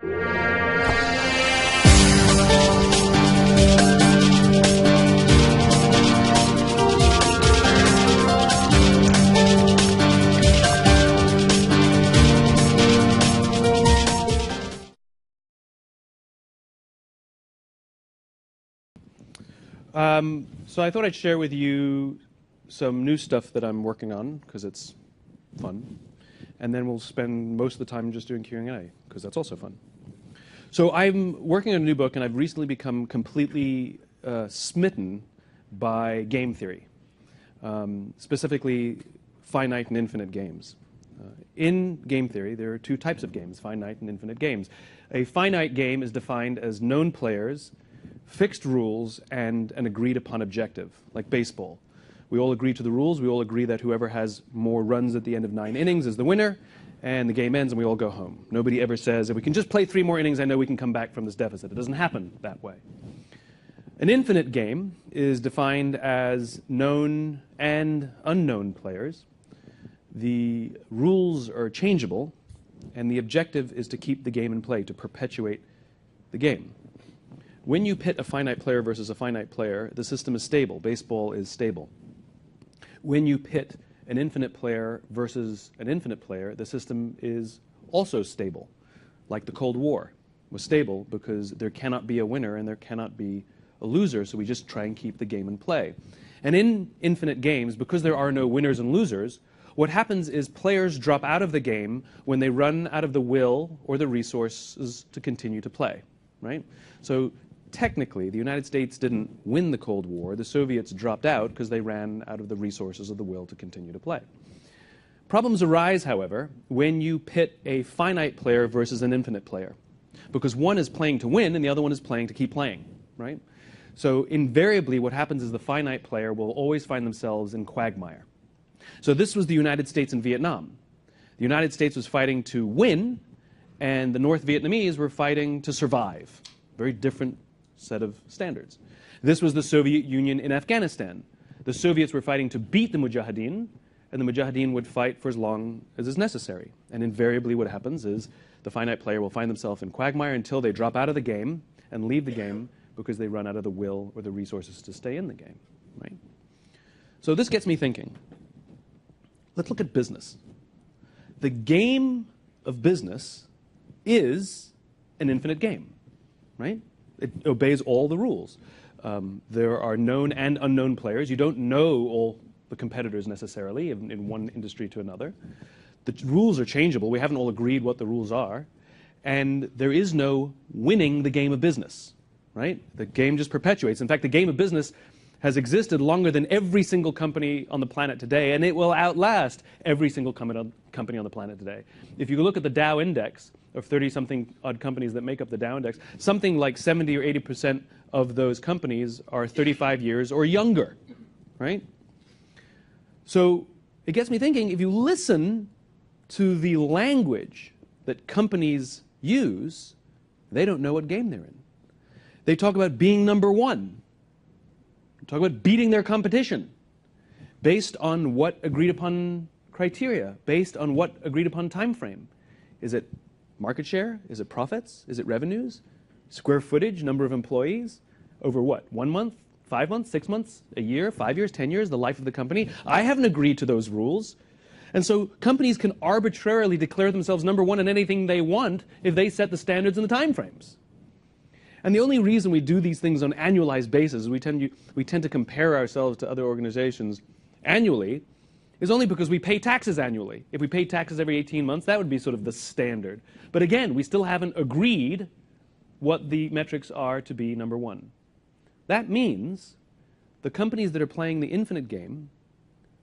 So I thought I'd share with you some new stuff that I'm working on, because it's fun. And then we'll spend most of the time just doing Q&A, because that's also fun. So I'm working on a new book, and I've recently become completely smitten by game theory, specifically finite and infinite games. In game theory, there are two types of games, finite and infinite games. A finite game is defined as known players, fixed rules, and an agreed-upon objective, like baseball. We all agree to the rules. We all agree that whoever has more runs at the end of 9 innings is the winner, and the game ends and we all go home. Nobody ever says, if we can just play 3 more innings, I know we can come back from this deficit. It doesn't happen that way. An infinite game is defined as known and unknown players. The rules are changeable, and the objective is to keep the game in play, to perpetuate the game. When you pit a finite player versus a finite player, the system is stable. Baseball is stable. When you pit an infinite player versus an infinite player, the system is also stable. Like the Cold War was stable because there cannot be a winner and there cannot be a loser, so we just try and keep the game in play. And in infinite games, because there are no winners and losers, what happens is players drop out of the game when they run out of the will or the resources to continue to play, right? So technically, the United States didn't win the Cold War. The Soviets dropped out because they ran out of the resources of the will to continue to play. Problems arise, however, when you pit a finite player versus an infinite player, because one is playing to win and the other one is playing to keep playing, right? So invariably, what happens is the finite player will always find themselves in quagmire. So this was the United States in Vietnam. The United States was fighting to win, and the North Vietnamese were fighting to survive. Very different set of standards. This was the Soviet Union in Afghanistan. The Soviets were fighting to beat the Mujahideen, and the Mujahideen would fight for as long as is necessary. And invariably what happens is the finite player will find themselves in quagmire until they drop out of the game and leave the game because they run out of the will or the resources to stay in the game, right? So this gets me thinking. Let's look at business. The game of business is an infinite game, right? It obeys all the rules. There are known and unknown players. You don't know all the competitors necessarily in one industry to another. The rules are changeable. We haven't all agreed what the rules are. And there is no winning the game of business, right? The game just perpetuates. In fact, the game of business has existed longer than every single company on the planet today, and it will outlast every single company on the planet today. If you look at the Dow Index of 30-something odd companies that make up the Dow Index, something like 70 or 80% of those companies are 35 years or younger, right? So it gets me thinking, if you listen to the language that companies use, they don't know what game they're in. They talk about being number one. Talk about beating their competition based on what agreed upon criteria, based on what agreed upon time frame. Is it market share? Is it profits? Is it revenues? Square footage, number of employees? Over what? 1 month, 5 months, 6 months, a year, 5 years, 10 years, the life of the company? I haven't agreed to those rules. And so companies can arbitrarily declare themselves number one in anything they want if they set the standards and the time frames. And the only reason we do these things on an annualized basis, we tend to compare ourselves to other organizations annually, is only because we pay taxes annually. If we paid taxes every 18 months, that would be sort of the standard. But again, we still haven't agreed what the metrics are to be number one. That means the companies that are playing the infinite game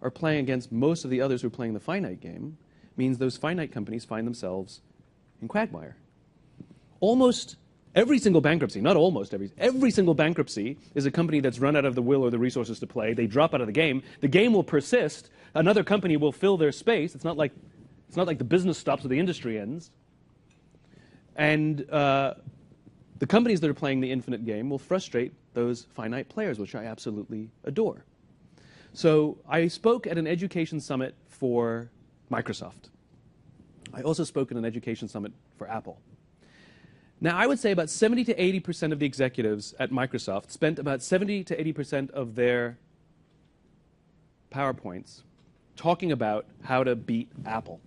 are playing against most of the others who are playing the finite game, means those finite companies find themselves in quagmire. Almost every single bankruptcy, not almost every single bankruptcy is a company that's run out of the will or the resources to play. They drop out of the game. The game will persist. Another company will fill their space. It's not like the business stops or the industry ends. And the companies that are playing the infinite game will frustrate those finite players, which I absolutely adore. So I spoke at an education summit for Microsoft. I also spoke at an education summit for Apple. Now, I would say about 70 to 80% of the executives at Microsoft spent about 70 to 80% of their PowerPoints talking about how to beat Apple.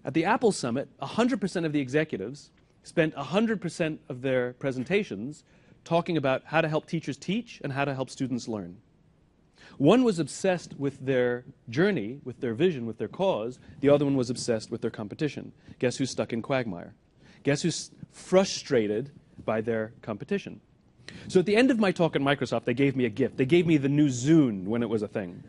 At the Apple Summit, 100% of the executives spent 100% of their presentations talking about how to help teachers teach and how to help students learn. One was obsessed with their journey, with their vision, with their cause. The other one was obsessed with their competition. Guess who's stuck in quagmire? Guess who's frustrated by their competition? So at the end of my talk at Microsoft, they gave me a gift. They gave me the new Zune when it was a thing.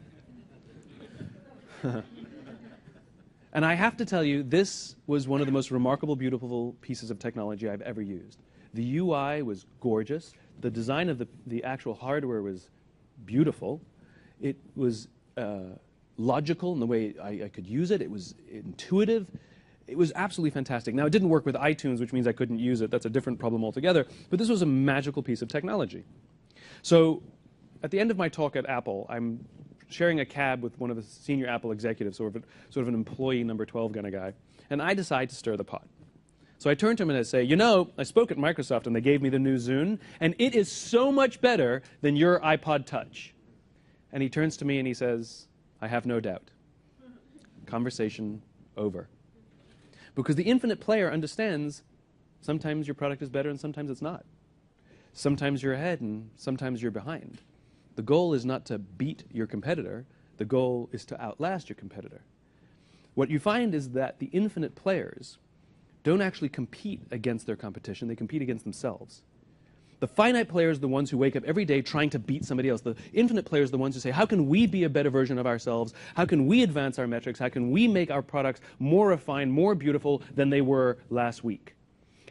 And I have to tell you, this was one of the most remarkable, beautiful pieces of technology I've ever used. The UI was gorgeous. The design of the actual hardware was beautiful. It was logical in the way I could use it. It was intuitive. It was absolutely fantastic. Now, it didn't work with iTunes, which means I couldn't use it. That's a different problem altogether. But this was a magical piece of technology. So at the end of my talk at Apple, I'm sharing a cab with one of the senior Apple executives, sort of an employee number 12 kind of guy. And I decide to stir the pot. So I turn to him and I say, you know, I spoke at Microsoft and they gave me the new Zune, and it is so much better than your iPod Touch. And he turns to me and he says, I have no doubt. Conversation over. Because the infinite player understands sometimes your product is better and sometimes it's not. Sometimes you're ahead and sometimes you're behind. The goal is not to beat your competitor. The goal is to outlast your competitor. What you find is that the infinite players don't actually compete against their competition. They compete against themselves. The finite players are the ones who wake up every day trying to beat somebody else. The infinite players are the ones who say, how can we be a better version of ourselves? How can we advance our metrics? How can we make our products more refined, more beautiful than they were last week?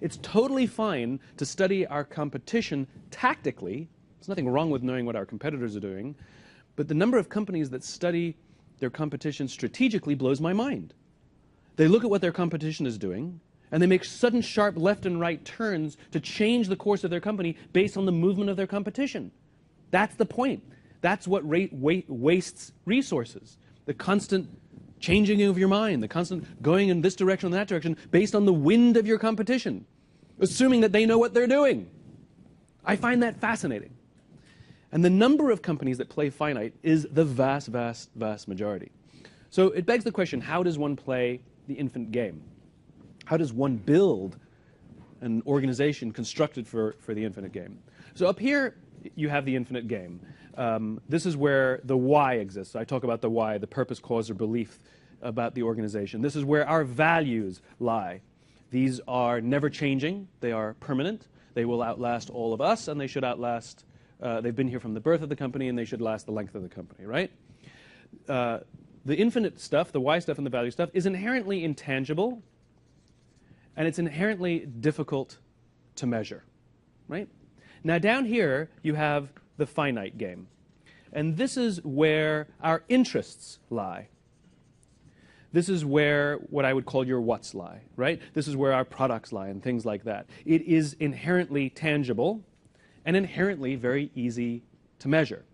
It's totally fine to study our competition tactically. There's nothing wrong with knowing what our competitors are doing. But the number of companies that study their competition strategically blows my mind. They look at what their competition is doing, and they make sudden, sharp left and right turns to change the course of their company based on the movement of their competition. That's the point. That's what wastes resources. The constant changing of your mind, the constant going in this direction and that direction based on the wind of your competition, assuming that they know what they're doing. I find that fascinating. And the number of companies that play finite is the vast, vast, vast majority. So it begs the question, how does one play the infinite game? How does one build an organization constructed for the infinite game? So up here, you have the infinite game. This is where the why exists. I talk about the why, the purpose, cause, or belief about the organization. This is where our values lie. These are never changing. They are permanent. They will outlast all of us, and they should outlast, they've been here from the birth of the company, and they should last the length of the company, right? The infinite stuff, the why stuff and the value stuff, is inherently intangible, and it's inherently difficult to measure, right? Now down here, you have the finite game. And this is where our interests lie. This is where what I would call your what's lie, right? This is where our products lie and things like that. It is inherently tangible and inherently very easy to measure.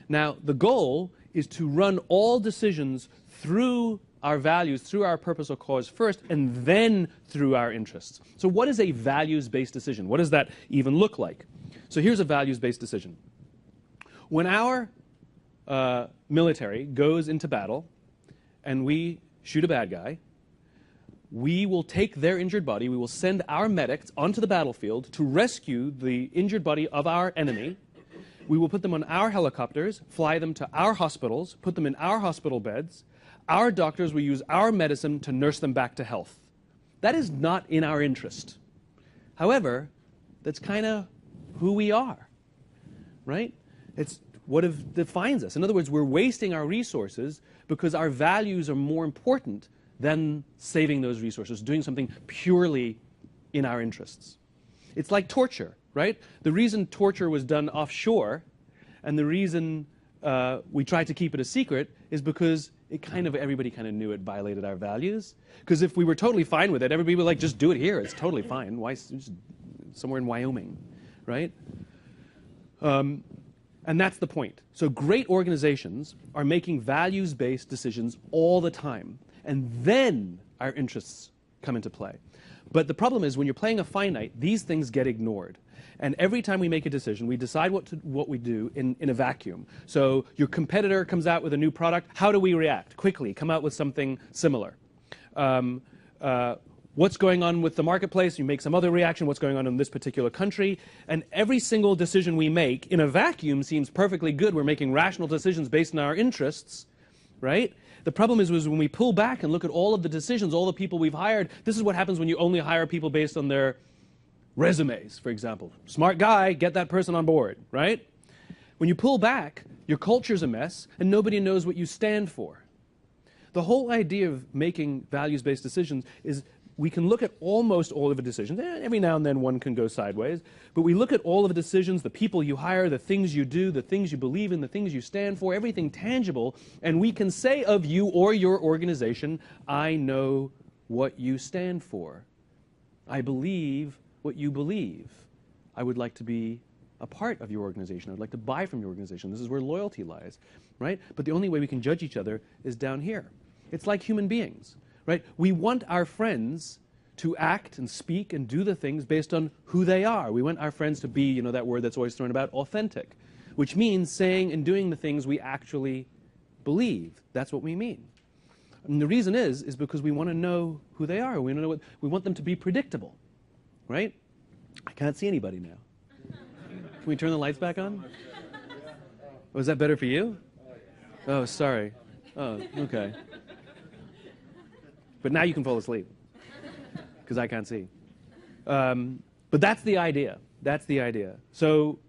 Now, the goal is to run all decisions through our values, through our purpose or cause first, and then through our interests. So what is a values-based decision? What does that even look like? So here's a values-based decision. When our military goes into battle and we shoot a bad guy, we will take their injured body, we will send our medics onto the battlefield to rescue the injured body of our enemy. We will put them on our helicopters, fly them to our hospitals, put them in our hospital beds. Our doctors will use our medicine to nurse them back to health. That is not in our interest. However, that's kind of who we are, right? It's what defines us. In other words, we're wasting our resources because our values are more important than saving those resources, doing something purely in our interests. It's like torture, right? The reason torture was done offshore and the reason we tried to keep it a secret is because everybody kind of knew it violated our values. Because if we were totally fine with it, everybody would just do it here. It's totally fine. Why just somewhere in Wyoming, right? And that's the point. So great organizations are making values-based decisions all the time. And then our interests come into play. But the problem is when you're playing a finite, these things get ignored. And every time we make a decision, we decide what we do in a vacuum. So your competitor comes out with a new product. How do we react? Quickly, come out with something similar. What's going on with the marketplace? You make some other reaction. What's going on in this particular country? And every single decision we make in a vacuum seems perfectly good. We're making rational decisions based on our interests, right? The problem is when we pull back and look at all of the decisions, all the people we've hired, this is what happens when you only hire people based on their resumes, for example. Smart guy, get that person on board, right? When you pull back, your culture's a mess, and nobody knows what you stand for. The whole idea of making values-based decisions is we can look at almost all of the decisions. Every now and then one can go sideways, but we look at all of the decisions, the people you hire, the things you do, the things you believe in, the things you stand for, everything tangible, and we can say of you or your organization, I know what you stand for. I believe what you believe. I would like to be a part of your organization. I would like to buy from your organization. This is where loyalty lies, right? But the only way we can judge each other is down here. It's like human beings, right? We want our friends to act and speak and do the things based on who they are. We want our friends to be, you know, that word that's always thrown about, authentic, which means saying and doing the things we actually believe. That's what we mean. And the reason is because we want to know who they are. We want them to be predictable. Right? I can't see anybody now. Can we turn the lights back on? Oh, is that better for you? Oh, sorry. Oh, okay. But now you can fall asleep because I can't see. But that's the idea. That's the idea. So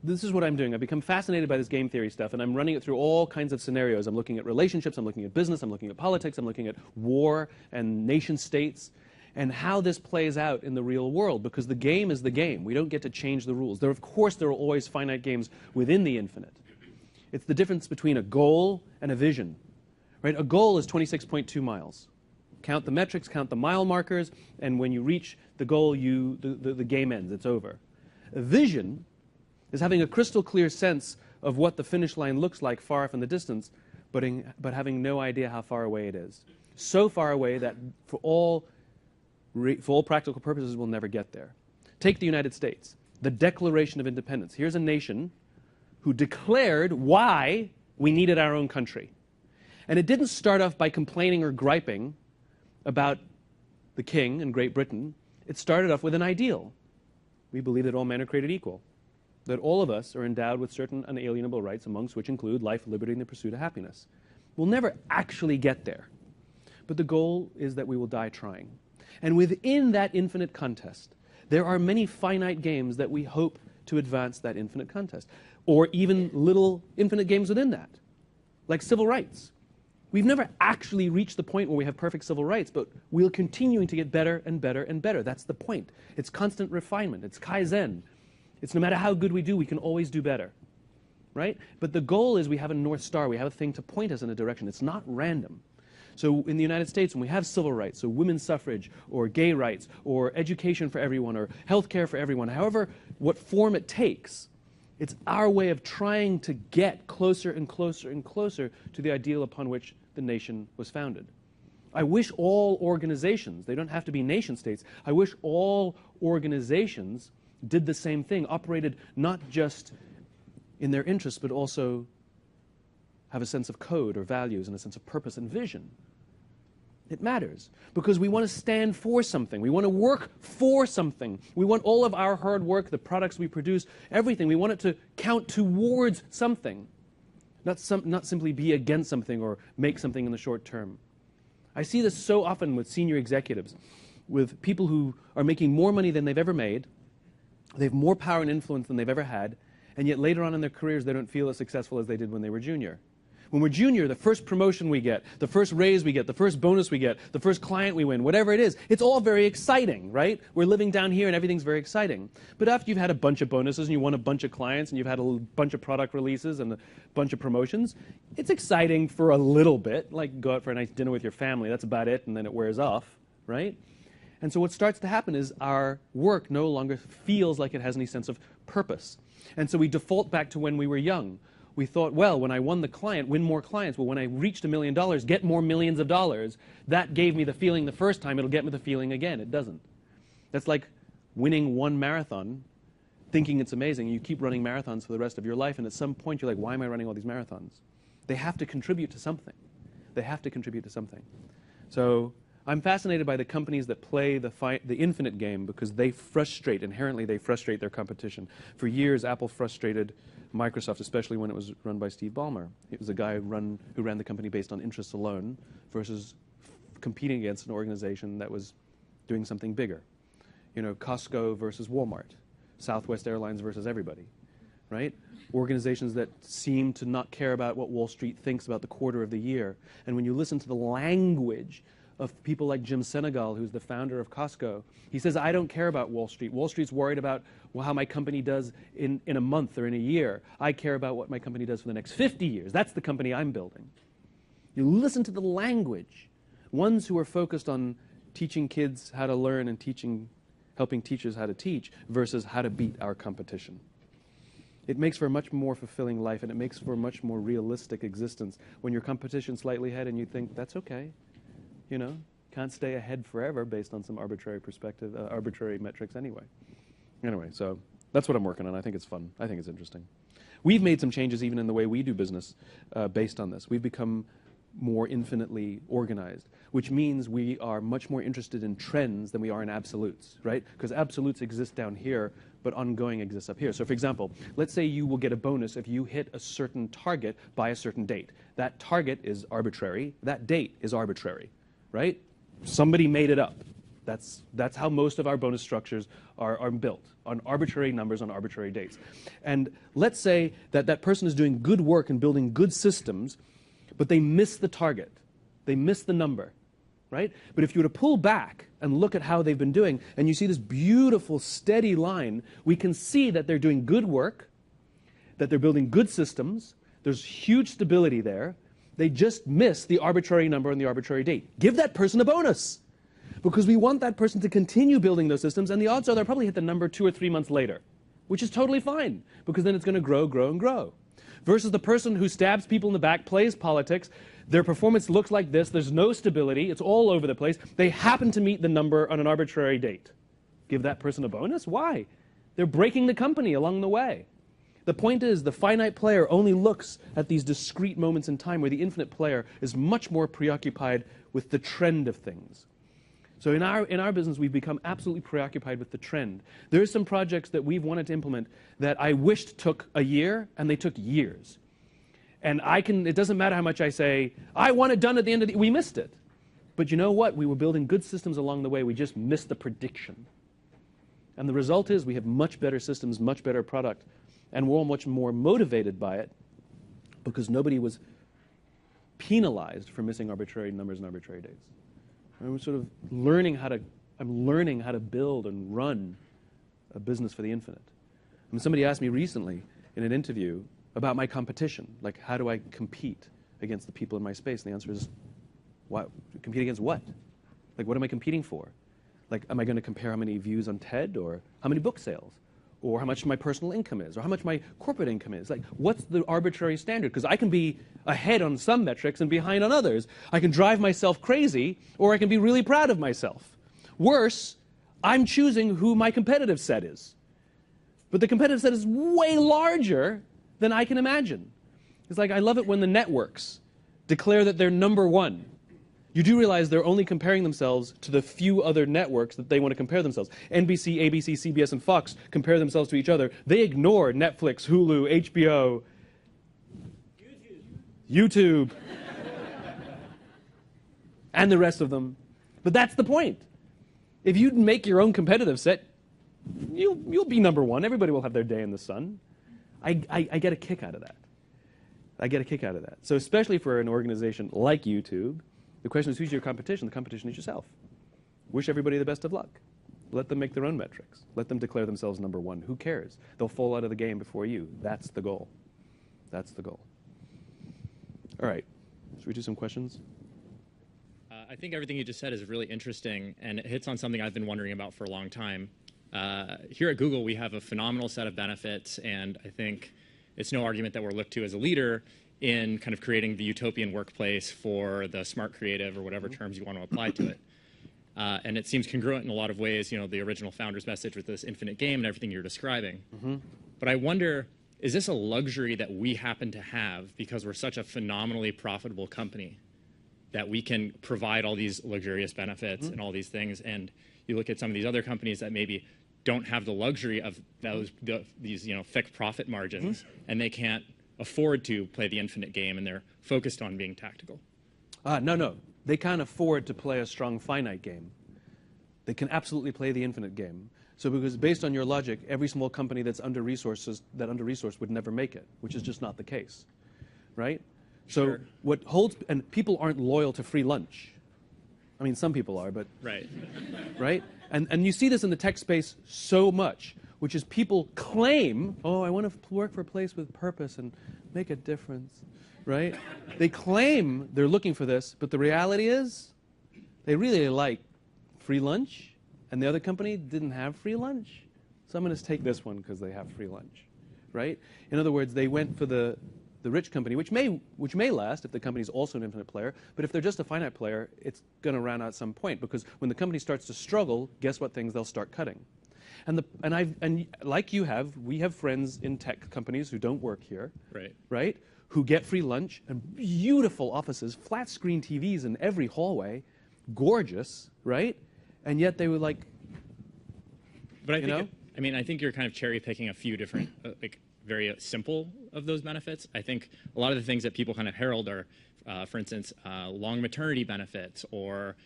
this is what I'm doing. I've become fascinated by this game theory stuff, and I'm running it through all kinds of scenarios. I'm looking at relationships, I'm looking at business, I'm looking at politics, I'm looking at war and nation states, and how this plays out in the real world, because the game is the game. We don't get to change the rules. Of course, there are always finite games within the infinite. It's the difference between a goal and a vision. Right? A goal is 26.2 miles. Count the metrics, count the mile markers, and when you reach the goal, the game ends. It's over. A vision is having a crystal clear sense of what the finish line looks like far off in the distance, but having no idea how far away it is. So far away that for all practical purposes, we'll never get there. Take the United States, the Declaration of Independence. Here's a nation who declared why we needed our own country. And it didn't start off by complaining or griping about the king in Great Britain. It started off with an ideal. We believe that all men are created equal, that all of us are endowed with certain unalienable rights, amongst which include life, liberty, and the pursuit of happiness. We'll never actually get there, but the goal is that we will die trying. And within that infinite contest, there are many finite games that we hope to advance that infinite contest, or even little infinite games within that, like civil rights. We've never actually reached the point where we have perfect civil rights, but we're continuing to get better and better and better. That's the point. It's constant refinement. It's Kaizen. It's no matter how good we do, we can always do better, right? But the goal is we have a North Star. We have a thing to point us in a direction. It's not random. So in the United States, when we have civil rights, so women's suffrage, or gay rights, or education for everyone, or health care for everyone, however, what form it takes, it's our way of trying to get closer and closer and closer to the ideal upon which the nation was founded. I wish all organizations, they don't have to be nation states, I wish all organizations did the same thing, operated not just in their interests, but also have a sense of code or values and a sense of purpose and vision. It matters because we want to stand for something. We want to work for something. We want all of our hard work, the products we produce, everything, we want it to count towards something, not simply be against something or make something in the short term. I see this so often with senior executives, with people who are making more money than they've ever made, they have more power and influence than they've ever had, and yet later on in their careers they don't feel as successful as they did when they were junior. When we're junior, the first promotion we get, the first raise we get, the first bonus we get, the first client we win, whatever it is, it's all very exciting, right? We're living down here and everything's very exciting. But after you've had a bunch of bonuses and you won a bunch of clients and you've had a bunch of product releases and a bunch of promotions, it's exciting for a little bit, like go out for a nice dinner with your family, that's about it, and then it wears off, right? And so what starts to happen is our work no longer feels like it has any sense of purpose. And so we default back to when we were young. We thought, well, when I won the client, win more clients. Well, when I reached $1 million, get more millions of dollars. That gave me the feeling the first time. It'll get me the feeling again. It doesn't. That's like winning one marathon, thinking it's amazing, and you keep running marathons for the rest of your life, and at some point you're like, why am I running all these marathons? They have to contribute to something. They have to contribute to something. So I'm fascinated by the companies that play the infinite game because inherently they frustrate their competition. For years, Apple frustrated Microsoft, especially when it was run by Steve Ballmer. It was a guy who ran the company based on interests alone versus competing against an organization that was doing something bigger. You know, Costco versus Walmart, Southwest Airlines versus everybody, right? Organizations that seem to not care about what Wall Street thinks about the quarter of the year. And when you listen to the language of people like Jim Senegal, who's the founder of Costco, he says, I don't care about Wall Street. Wall Street's worried about how my company does in a month or in a year. I care about what my company does for the next 50 years. That's the company I'm building. You listen to the language. Ones who are focused on teaching kids how to learn and helping teachers how to teach versus how to beat our competition. It makes for a much more fulfilling life, and it makes for a much more realistic existence when your competition's slightly ahead and you think, that's okay. You know, can't stay ahead forever based on some arbitrary perspective, arbitrary metrics anyway. Anyway, so that's what I'm working on. I think it's fun. I think it's interesting. We've made some changes even in the way we do business based on this. We've become more infinitely organized, which means we are much more interested in trends than we are in absolutes, right? Because absolutes exist down here, but ongoing exists up here. So for example, let's say you will get a bonus if you hit a certain target by a certain date. That target is arbitrary. That date is arbitrary, right? Somebody made it up. That's how most of our bonus structures are built, on arbitrary numbers on arbitrary dates. And let's say that that person is doing good work and building good systems, but they miss the target. They miss the number, right? But if you were to pull back and look at how they've been doing, and you see this beautiful, steady line, we can see that they're doing good work, that they're building good systems, there's huge stability there. They just miss the arbitrary number and the arbitrary date. Give that person a bonus, because we want that person to continue building those systems, and the odds are they'll probably hit the number 2 or 3 months later, which is totally fine, because then it's going to grow, grow, and grow. Versus the person who stabs people in the back, plays politics, their performance looks like this, there's no stability, it's all over the place, they happen to meet the number on an arbitrary date. Give that person a bonus? Why? They're breaking the company along the way. The point is, the finite player only looks at these discrete moments in time, where the infinite player is much more preoccupied with the trend of things. So in our business, we've become absolutely preoccupied with the trend. There's some projects that we've wanted to implement that I wished took a year, and they took years. And it doesn't matter how much I say, I want it done at the end of we missed it. But you know what? We were building good systems along the way. We just missed the prediction. And the result is we have much better systems, much better product, and we're all much more motivated by it because nobody was penalized for missing arbitrary numbers and arbitrary dates. And we're sort of I'm learning how to build and run a business for the infinite. I mean, somebody asked me recently in an interview about my competition, like how do I compete against the people in my space? And the answer is, what? Compete against what? Like, what am I competing for? Like, am I going to compare how many views on TED, or how many book sales, or how much my personal income is, or how much my corporate income is? Like, what's the arbitrary standard? Because I can be ahead on some metrics and behind on others. I can drive myself crazy, or I can be really proud of myself. Worse, I'm choosing who my competitive set is. But the competitive set is way larger than I can imagine. It's like, I love it when the networks declare that they're number one. You do realize they're only comparing themselves to the few other networks that they want to compare themselves. NBC, ABC, CBS, and Fox compare themselves to each other. They ignore Netflix, Hulu, HBO, YouTube, and the rest of them. But that's the point. If you make your own competitive set, you'll be number one. Everybody will have their day in the sun. I get a kick out of that. I get a kick out of that. So especially for an organization like YouTube, the question is, who's your competition? The competition is yourself. Wish everybody the best of luck. Let them make their own metrics. Let them declare themselves number one. Who cares? They'll fall out of the game before you. That's the goal. That's the goal. All right. Should we do some questions? I think everything you just said is really interesting, and it hits on something I've been wondering about for a long time. Here at Google, we have a phenomenal set of benefits, and I think it's no argument that we're looked to as a leader in kind of creating the utopian workplace for the smart creative, or whatever terms you want to apply to it. And it seems congruent in a lot of ways, the original founder's message with this infinite game and everything you're describing. But I wonder, is this a luxury that we happen to have because we're such a phenomenally profitable company that we can provide all these luxurious benefits and all these things? And you look at some of these other companies that maybe don't have the luxury of these fixed profit margins, and they can't afford to play the infinite game, and they're focused on being tactical. No. They can't afford to play a strong finite game. They can absolutely play the infinite game. So because based on your logic, every small company that's under-resourced would never make it, which is just not the case, right? So and people aren't loyal to free lunch. I mean, some people are, but... Right. Right? And you see this in the tech space so much, which is people claim, oh, I want to work for a place with purpose and make a difference, right? They claim they're looking for this, but the reality is they really like free lunch, and the other company didn't have free lunch. So I'm going to take this one because they have free lunch, right? In other words, they went for the rich company, which may last if the company's also an infinite player, but if they're just a finite player, it's going to run out at some point, because when the company starts to struggle, guess what things they'll start cutting. And like you have, we have friends in tech companies who don't work here, right? Who get free lunch and beautiful offices, flat screen TVs in every hallway, gorgeous, right? And yet they were like, but I think you're kind of cherry picking a few different, very simple of those benefits. I think a lot of the things that people kind of herald are, for instance, long maternity benefits, or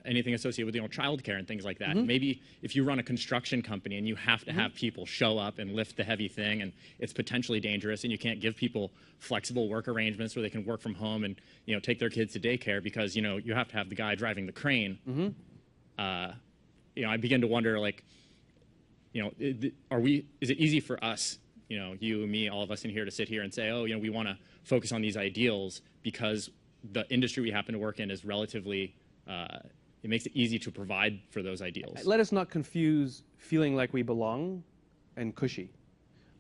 anything associated with childcare and things like that. Maybe if you run a construction company and you have to have people show up and lift the heavy thing, and it's potentially dangerous, and you can't give people flexible work arrangements where they can work from home and take their kids to daycare because you have to have the guy driving the crane. I begin to wonder, is it easy for us, you, me, all of us in here, to sit here and say, oh, we want to focus on these ideals because the industry we happen to work in is relatively, it makes it easy to provide for those ideals. Let us not confuse feeling like we belong and cushy.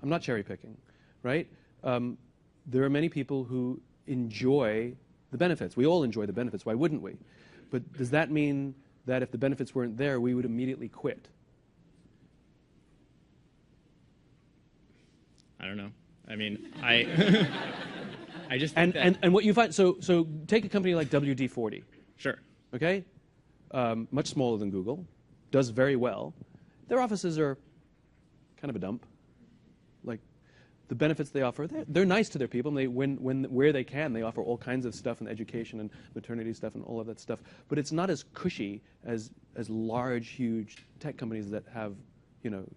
I'm not cherry picking, right? There are many people who enjoy the benefits. We all enjoy the benefits. Why wouldn't we? But does that mean that if the benefits weren't there, we would immediately quit? I don't know. I mean, I just think and what you find, so take a company like WD-40. Sure. Okay? Much smaller than Google, does very well. Their offices are kind of a dump. Like, the benefits they offer, they're nice to their people. And where they can, they offer all kinds of stuff and education and maternity stuff and all of that stuff. But it's not as cushy as large, huge tech companies that have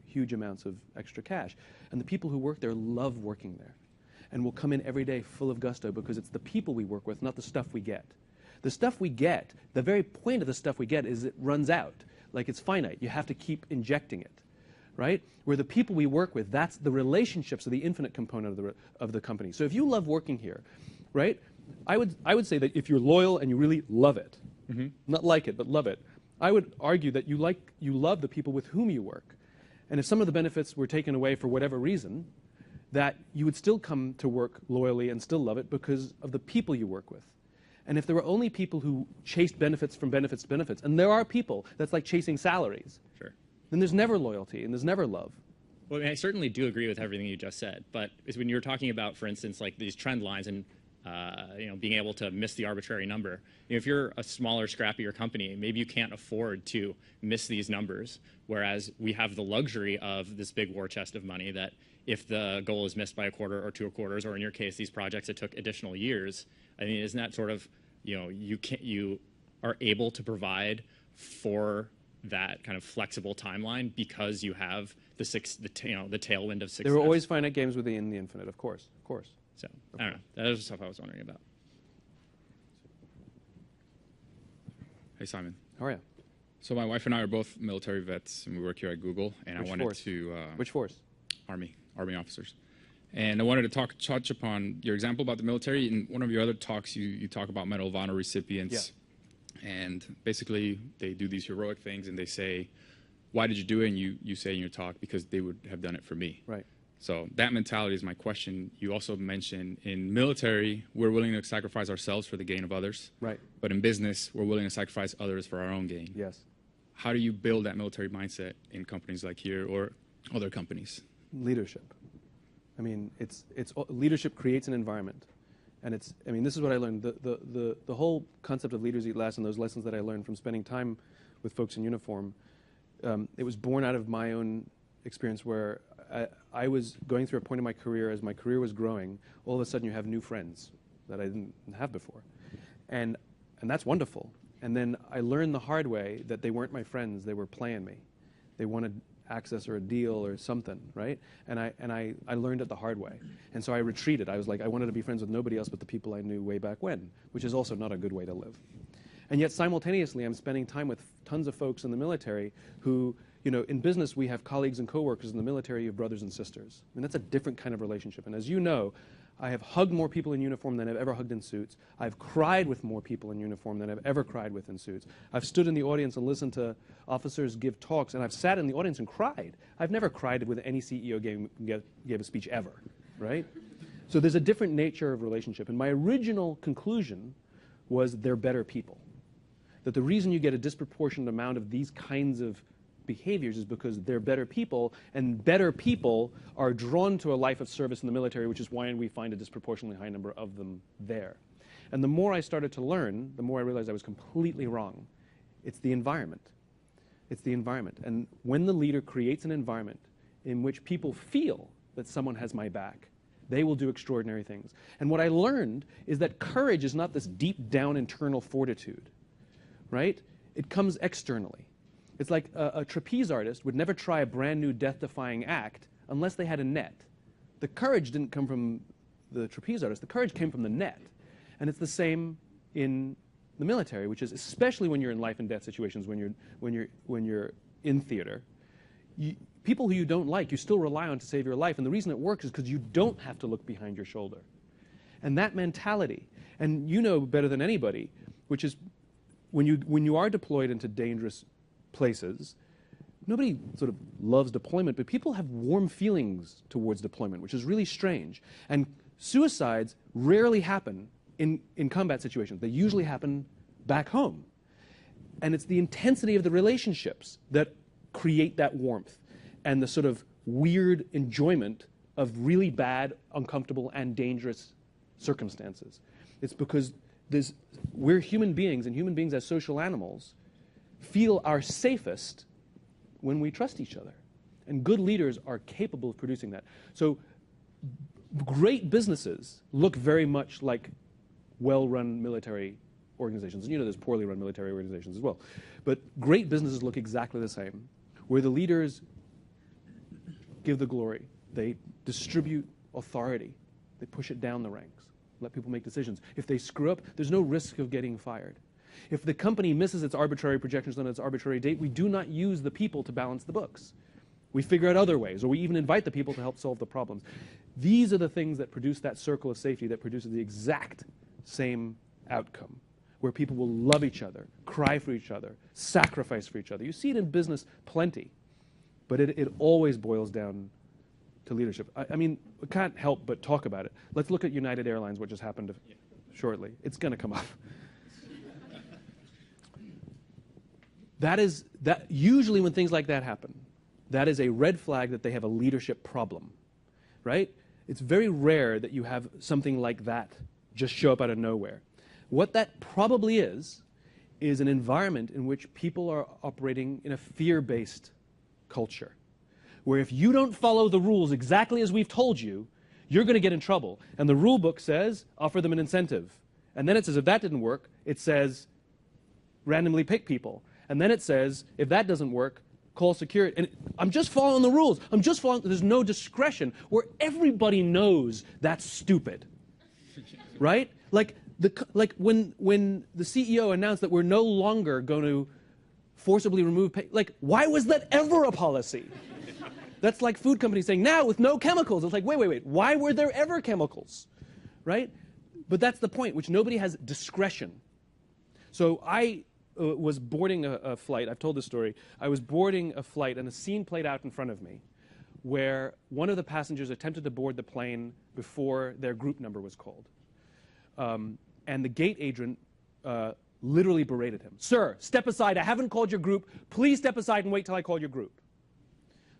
huge amounts of extra cash. And the people who work there love working there and will come in every day full of gusto because it's the people we work with, not the stuff we get. The stuff we get, the very point of the stuff we get is it runs out. Like, it's finite. You have to keep injecting it, right? Where the people we work with, that's the relationships of the infinite component of the company. So if you love working here, right, I would say that if you're loyal and you really love it, not like it, but love it, I would argue that you love the people with whom you work. And if some of the benefits were taken away for whatever reason, that you would still come to work loyally and still love it because of the people you work with. And if there were only people who chased benefits from benefits to benefits, and there are people that's like chasing salaries, then there's never loyalty and there's never love. Well, I certainly do agree with everything you just said, but it's when you're talking about, for instance, like these trend lines and being able to miss the arbitrary number. If you're a smaller, scrappier company, maybe you can't afford to miss these numbers, whereas we have the luxury of this big war chest of money that if the goal is missed by a quarter or 2 quarters, or in your case, these projects that took additional years, I mean, isn't that sort of, you are able to provide for that kind of flexible timeline because you have the tailwind of success? There are always finite games within the infinite, of course. So, I don't know. That was the stuff I was wondering about. Hey, Simon. How are you? So my wife and I are both military vets, and we work here at Google. And Which I wanted force? to... Which force? Army officers. And I wanted to touch upon your example about the military. In one of your other talks, you talk about Medal of Honor recipients. Yeah. And basically, they do these heroic things, and they say, why did you do it? And you say in your talk, because they would have done it for me. Right. So that mentality is my question. You also mentioned in military, we're willing to sacrifice ourselves for the gain of others. Right. But in business, we're willing to sacrifice others for our own gain. Yes. How do you build that military mindset in companies like here or other companies? Leadership. I mean, leadership creates an environment. And this is what I learned. The whole concept of leaders eat last and those lessons that I learned from spending time with folks in uniform, it was born out of my own experience where I was going through a point in my career, as my career was growing, all of a sudden you have new friends that I didn't have before. And that's wonderful. And then I learned the hard way that they weren't my friends, they were playing me. They wanted access or a deal or something, right? And I learned it the hard way. And so I retreated. I was like, I wanted to be friends with nobody else but the people I knew way back when, which is also not a good way to live. And yet simultaneously, I'm spending time with tons of folks in the military who, in business, we have colleagues and coworkers. In the military, you have brothers and sisters. I mean, that's a different kind of relationship. And as you know, I have hugged more people in uniform than I've ever hugged in suits. I've cried with more people in uniform than I've ever cried with in suits. I've stood in the audience and listened to officers give talks, and I've sat in the audience and cried. I've never cried with any CEO gave a speech ever, right? So there's a different nature of relationship. And my original conclusion was they're better people. That the reason you get a disproportionate amount of these kinds of behaviors is because they're better people, and better people are drawn to a life of service in the military, which is why we find a disproportionately high number of them there. And the more I started to learn, the more I realized I was completely wrong. It's the environment. It's the environment. And when the leader creates an environment in which people feel that someone has my back, they will do extraordinary things. And what I learned is that courage is not this deep down internal fortitude, right? It comes externally. It's like a trapeze artist would never try a brand new death-defying act unless they had a net. The courage didn't come from the trapeze artist. The courage came from the net. And it's the same in the military, which is especially when you're in life and death situations, when you're in theater. People who you don't like, you still rely on to save your life. And the reason it works is because you don't have to look behind your shoulder. And that mentality, and you know better than anybody, which is when you are deployed into dangerous places, nobody sort of loves deployment, but people have warm feelings towards deployment, which is really strange. And suicides rarely happen in combat situations. They usually happen back home. And it's the intensity of the relationships that create that warmth and the sort of weird enjoyment of really bad, uncomfortable, and dangerous circumstances. It's because we're human beings, and human beings as social animals feel our safest when we trust each other. And good leaders are capable of producing that. So great businesses look very much like well-run military organizations. And there's poorly run military organizations as well. But great businesses look exactly the same, where the leaders give the glory. They distribute authority. They push it down the ranks, let people make decisions. If they screw up, there's no risk of getting fired. If the company misses its arbitrary projections on its arbitrary date, we do not use the people to balance the books. We figure out other ways, or we even invite the people to help solve the problems. These are the things that produce that circle of safety that produces the exact same outcome, where people will love each other, cry for each other, sacrifice for each other. You see it in business plenty, but it always boils down to leadership. I mean, we can't help but talk about it. Let's look at United Airlines, what just happened shortly. It's going to come up. That usually when things like that happen, that is a red flag that they have a leadership problem, right? It's very rare that you have something like that just show up out of nowhere. What that probably is an environment in which people are operating in a fear-based culture, where if you don't follow the rules exactly as we've told you, you're going to get in trouble. And the rule book says, offer them an incentive. And then it says, if that didn't work, it says, randomly pick people. And then it says, if that doesn't work, call security. And I'm just following the rules. I'm just following. There's no discretion, where everybody knows that's stupid, right? Like when the CEO announced that we're no longer going to forcibly remove pay, like, why was that ever a policy? That's like food companies saying, now with no chemicals. It's like, wait. Why were there ever chemicals, right? But that's the point, which nobody has discretion. So I was boarding a flight. I've told this story. I was boarding a flight, and a scene played out in front of me where one of the passengers attempted to board the plane before their group number was called. And the gate agent literally berated him. "Sir, step aside. I haven't called your group. Please step aside and wait till I call your group."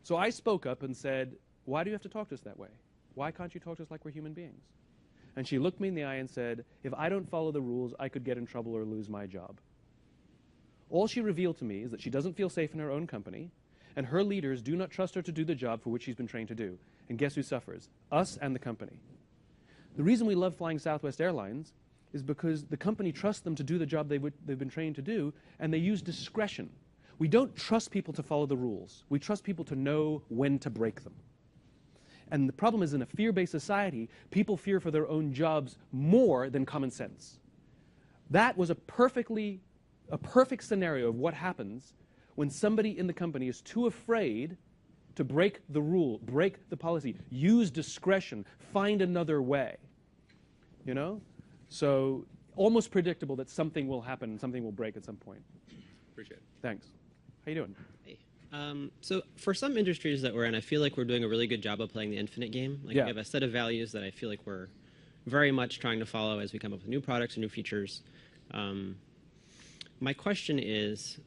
So I spoke up and said, "Why do you have to talk to us that way? Why can't you talk to us like we're human beings?" And she looked me in the eye and said, "If I don't follow the rules, I could get in trouble or lose my job." All she revealed to me is that she doesn't feel safe in her own company, and her leaders do not trust her to do the job for which she's been trained to do. And guess who suffers? Us and the company. The reason we love flying Southwest Airlines is because the company trusts them to do the job they've been trained to do, and they use discretion. We don't trust people to follow the rules. We trust people to know when to break them. And the problem is, in a fear-based society, people fear for their own jobs more than common sense. That was a perfect scenario of what happens when somebody in the company is too afraid to break the rule, break the policy, use discretion, find another way. You know? So almost predictable that something will happen, something will break at some point. Appreciate it. Thanks. How you doing? Hey. So for some industries that we're in, I feel like we're doing a really good job of playing the infinite game. Like, yeah. We have a set of values that I feel like we're very much trying to follow as we come up with new products and new features. My question is,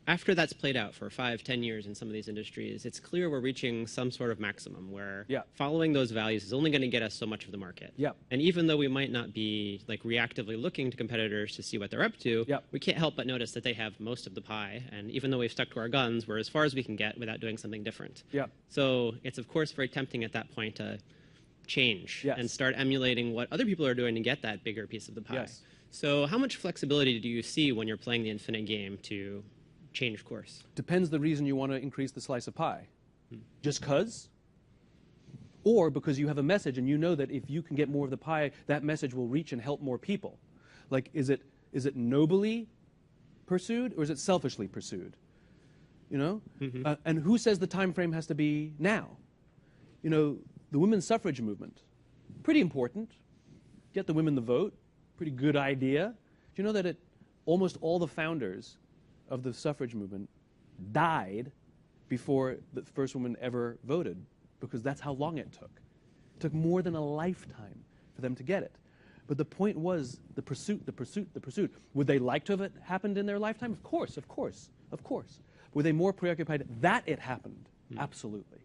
after that's played out for 5, 10 years in some of these industries, it's clear we're reaching some sort of maximum where following those values is only going to get us so much of the market. Yeah. And even though we might not be like reactively looking to competitors to see what they're up to, we can't help but notice that they have most of the pie. And even though we've stuck to our guns, we're as far as we can get without doing something different. Yeah. So it's, of course, very tempting at that point to change and start emulating what other people are doing to get that bigger piece of the pie. Yes. So how much flexibility do you see when you're playing the infinite game to change course? Depends the reason you want to increase the slice of pie. Just because? Or because you have a message and you know that if you can get more of the pie, that message will reach and help more people. Like, is it nobly pursued or is it selfishly pursued? You know? And who says the time frame has to be now? You know, the women's suffrage movement, pretty important. Get the women the vote. Pretty good idea. Do you know that almost all the founders of the suffrage movement died before the first woman ever voted? Because that's how long it took. It took more than a lifetime for them to get it. But the point was the pursuit, the pursuit, the pursuit. Would they like to have it happened in their lifetime? Of course, of course, of course. Were they more preoccupied that it happened? Absolutely.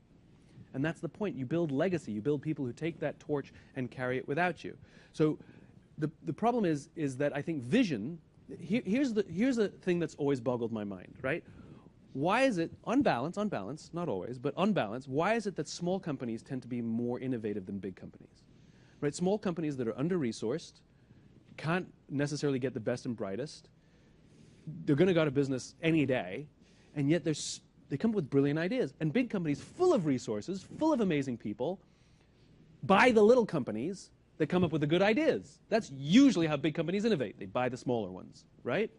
And that's the point. You build legacy. You build people who take that torch and carry it without you. So the problem is that I think vision, here's the thing that's always boggled my mind, right? Why is it, on balance, not always, but on balance, why is it that small companies tend to be more innovative than big companies? Right? Small companies that are under-resourced, can't necessarily get the best and brightest, they're going to go out of business any day, and yet they come up with brilliant ideas. And big companies full of resources, full of amazing people, buy the little companies that come up with the good ideas. That's usually how big companies innovate. They buy the smaller ones, right?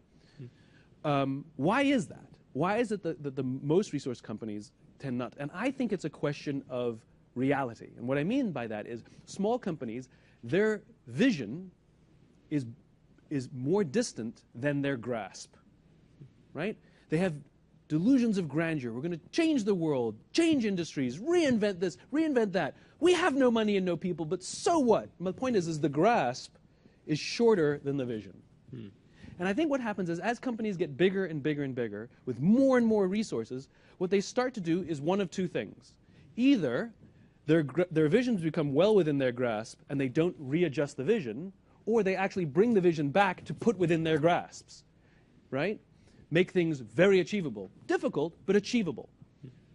Why is that? Why is it that the most resource companies tend not? And I think it's a question of reality. And what I mean by that is small companies, their vision is more distant than their grasp, right? They have delusions of grandeur. We're going to change the world, change industries, reinvent this, reinvent that. We have no money and no people, but so what? My point is the grasp is shorter than the vision. And I think what happens is as companies get bigger and bigger and bigger, with more and more resources, what they start to do is one of two things. Either their visions become well within their grasp and they don't readjust the vision, or they actually bring the vision back to put within their grasps, right? Make things very achievable. Difficult, but achievable.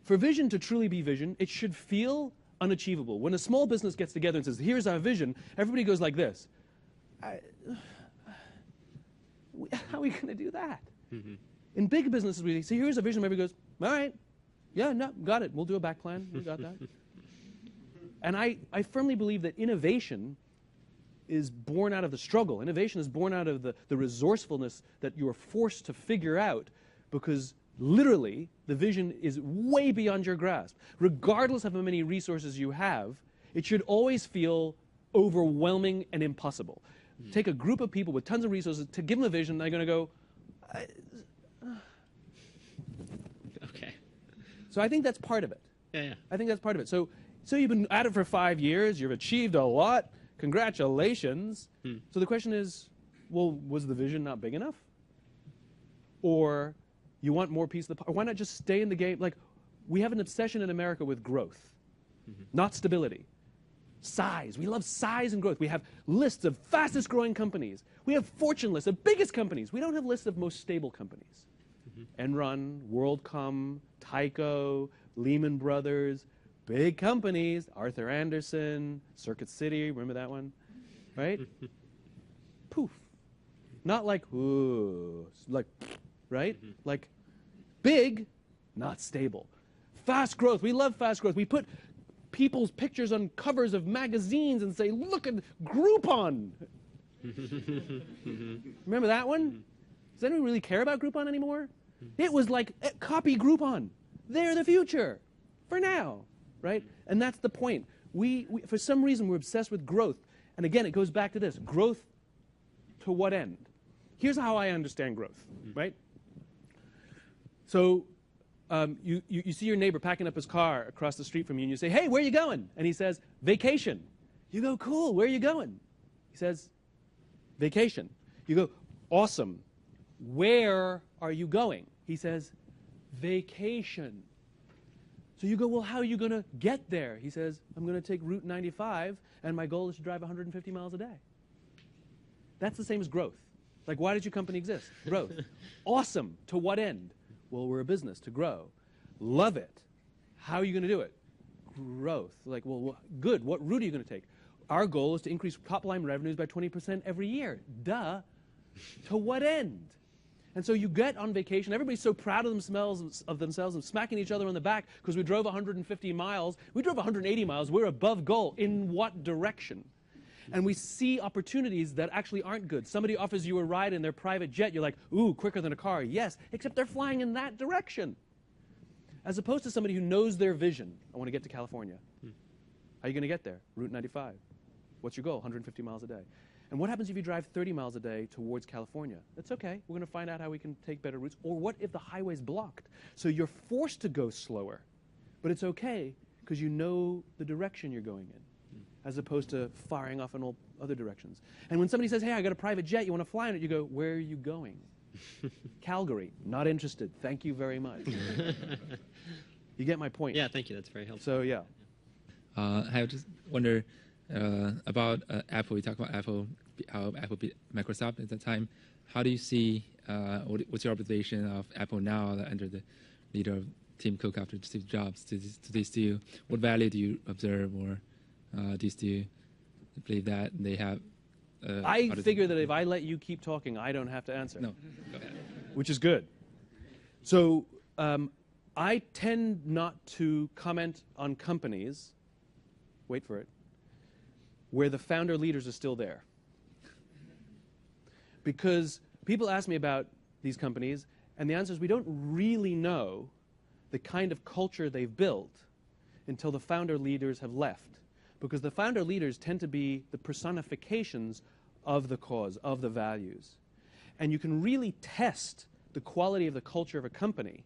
For vision to truly be vision, it should feel unachievable. When a small business gets together and says, here's our vision, everybody goes like this. How are we going to do that? In big businesses, we say, here's a vision, everybody goes, all right, yeah, no, got it. We'll do a back plan. We got that. And I firmly believe that innovation is born out of the struggle. Innovation is born out of the resourcefulness that you are forced to figure out because literally the vision is way beyond your grasp. Regardless of how many resources you have, it should always feel overwhelming and impossible. Take a group of people with tons of resources to give them a vision, they're going to go, Okay. So I think that's part of it. Yeah. I think that's part of it. So you've been at it for 5 years. You've achieved a lot. Congratulations. So the question is, well, was the vision not big enough? Or you want more piece of the pie? Why not just stay in the game? Like, we have an obsession in America with growth, not stability. Size. We love size and growth. We have lists of fastest growing companies. We have fortune lists of biggest companies. We don't have lists of most stable companies. Enron, WorldCom, Tyco, Lehman Brothers, big companies, Arthur Andersen, Circuit City, remember that one? Right? Poof. Not like, ooh, like, right? Like, big, not stable. Fast growth. We love fast growth. We put people's pictures on covers of magazines and say, look at Groupon. Remember that one? Does anyone really care about Groupon anymore? It was like, copy Groupon. They're the future for now, right? And that's the point. We for some reason, we're obsessed with growth. And again, it goes back to this. Growth to what end? Here's how I understand growth, right? So you see your neighbor packing up his car across the street from you, and you say, hey, where are you going? And he says, vacation. You go, cool, where are you going? He says, vacation. You go, awesome. Where are you going? He says, vacation. So you go, well, how are you going to get there? He says, I'm going to take Route 95, and my goal is to drive 150 miles a day. That's the same as growth. Like, why does your company exist? Growth. Awesome. To what end? Well, we're a business to grow. Love it. How are you going to do it? Growth. Like, well, good. What route are you going to take? Our goal is to increase top-line revenues by 20% every year. Duh. To what end? And so you get on vacation. Everybody's so proud of themselves and smacking each other on the back because we drove 150 miles. We drove 180 miles. We're above goal. In what direction? And we see opportunities that actually aren't good. Somebody offers you a ride in their private jet. You're like, ooh, quicker than a car. Yes, except they're flying in that direction. As opposed to somebody who knows their vision. I want to get to California. How are you going to get there? Route 95. What's your goal? 150 miles a day. And what happens if you drive 30 miles a day towards California? That's okay. We're going to find out how we can take better routes. Or what if the highway's blocked? So you're forced to go slower. But it's okay because you know the direction you're going in, as opposed to firing off in all other directions. And when somebody says, hey, I got a private jet, you want to fly in it, you go, where are you going? Calgary, not interested. Thank you very much. You get my point? Yeah, thank you. That's very helpful. So, yeah. I just wonder about Apple. You talk about Apple, how Apple beat Microsoft at that time. How do you see, what's your observation of Apple now under the leader of Tim Cook after Steve Jobs? Do they still, what value do you observe, or do you still believe that they have? I figure that if I let you keep talking, I don't have to answer. No, go ahead. Which is good. So I tend not to comment on companies, wait for it, where the founder leaders are still there. Because people ask me about these companies, and the answer is we don't really know the kind of culture they've built until the founder leaders have left. Because the founder leaders tend to be the personifications of the cause, of the values. And you can really test the quality of the culture of a company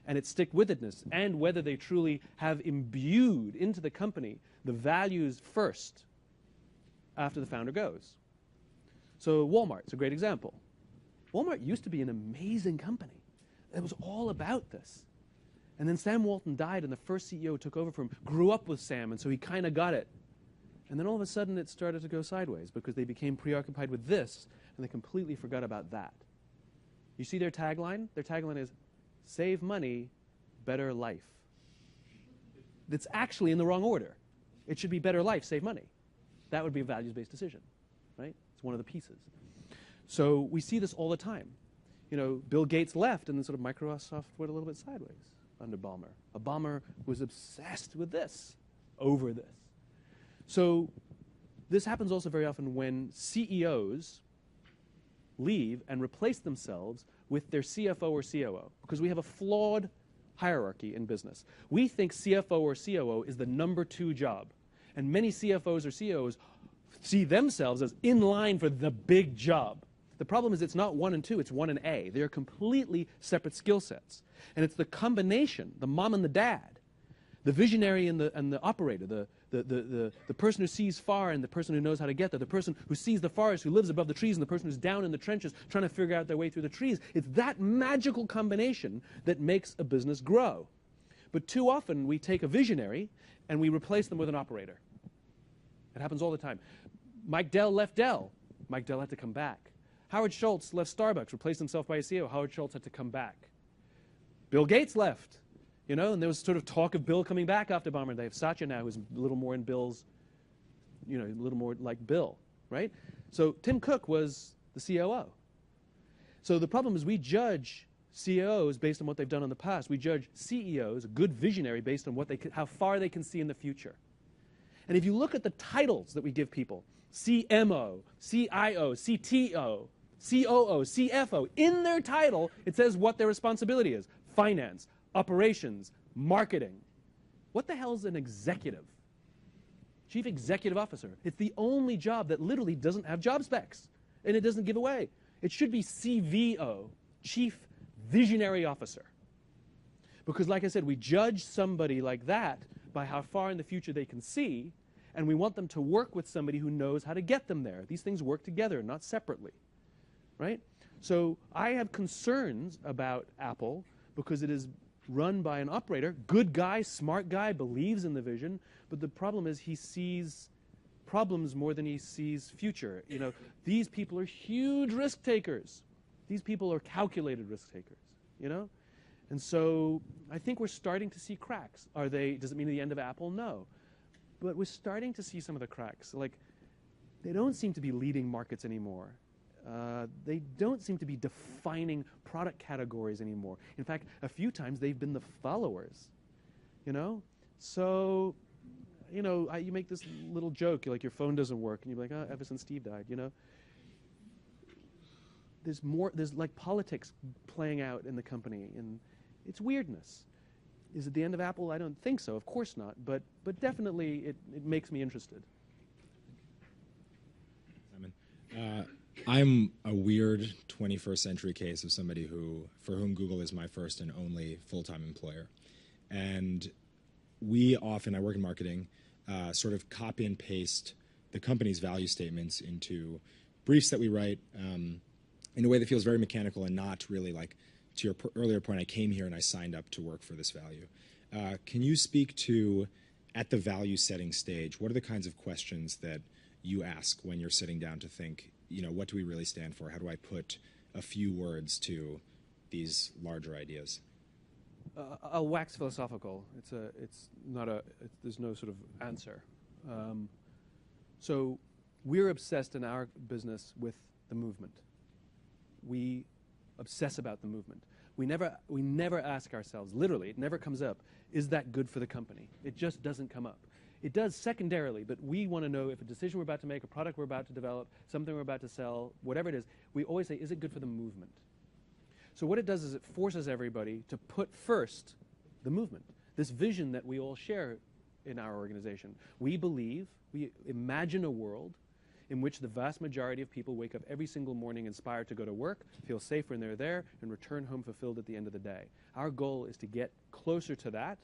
and its stick-with-itness, and whether they truly have imbued into the company the values first after the founder goes. So Walmart's a great example. Walmart used to be an amazing company. It was all about this. And then Sam Walton died, and the first CEO took over from him, grew up with Sam, and so he kind of got it. And then all of a sudden it started to go sideways because they became preoccupied with this, and they completely forgot about that. You see their tagline? Their tagline is, save money, better life. That's actually in the wrong order. It should be better life, save money. That would be a values-based decision, right? It's one of the pieces. So we see this all the time. You know, Bill Gates left, and then sort of Microsoft went a little bit sideways under Ballmer. Ballmer was obsessed with this, over this. So this happens also very often when CEOs leave and replace themselves with their CFO or COO, because we have a flawed hierarchy in business. We think CFO or COO is the number 2 job, and many CFOs or COOs see themselves as in line for the big job. The problem is it's not 1 and 2, it's 1 and A. They are completely separate skill sets. And it's the combination, the mom and the dad, The visionary and the operator, the person who sees far and the person who knows how to get there, the person who sees the forest, who lives above the trees, and the person who's down in the trenches trying to figure out their way through the trees. It's that magical combination that makes a business grow. But too often we take a visionary and we replace them with an operator. It happens all the time. Mike Dell left Dell. Mike Dell had to come back. Howard Schultz left Starbucks, replaced himself by a CEO. Howard Schultz had to come back. Bill Gates left, and there was sort of talk of Bill coming back after Bomber. They have Satya now, who's a little more in Bill's, a little more like Bill, right? So Tim Cook was the COO. So the problem is we judge CEOs based on what they've done in the past. We judge CEOs, a good visionary, based on how far they can see in the future. And if you look at the titles that we give people, CMO, CIO, CTO, COO, CFO, in their title, it says what their responsibility is. Finance, operations, marketing. What the hell is an executive? Chief Executive Officer. It's the only job that literally doesn't have job specs, and it doesn't give away. It should be CVO, Chief Visionary Officer. Because like I said, we judge somebody like that by how far in the future they can see, and we want them to work with somebody who knows how to get them there. These things work together, not separately, right? So I have concerns about Apple because it is run by an operator, good guy, smart guy, believes in the vision, but the problem is he sees problems more than he sees future. These people are huge risk takers. These people are calculated risk takers, And so I think we're starting to see cracks. Does it mean the end of Apple? No. But we're starting to see some of the cracks. Like, they don't seem to be leading markets anymore. They don't seem to be defining product categories anymore. In fact, a few times they've been the followers, So, you make this little joke, like your phone doesn't work, and you're like, oh, ever since Steve died, There's like politics playing out in the company, and it's weirdness. Is it the end of Apple? I don't think so. Of course not. But definitely it makes me interested. Simon, I'm a weird 21st century case of somebody for whom Google is my first and only full-time employer. And I work in marketing, sort of copy and paste the company's value statements into briefs that we write in a way that feels very mechanical and not really like, to your earlier point, I came here and I signed up to work for this value. Can you speak to, at the value setting stage, what are the kinds of questions that you ask when you're sitting down to think, what do we really stand for? How do I put a few words to these larger ideas? I'll wax philosophical. There's no sort of answer. So we're obsessed in our business with the movement. We obsess about the movement. We never ask ourselves, literally, it never comes up, is that good for the company? It just doesn't come up. It does secondarily, but we want to know if a decision we're about to make, a product we're about to develop, something we're about to sell, whatever it is, we always say, is it good for the movement? So what it does is it forces everybody to put first the movement, this vision that we all share in our organization. We imagine a world in which the vast majority of people wake up every single morning inspired to go to work, feel safe when they're there, and return home fulfilled at the end of the day. Our goal is to get closer to that,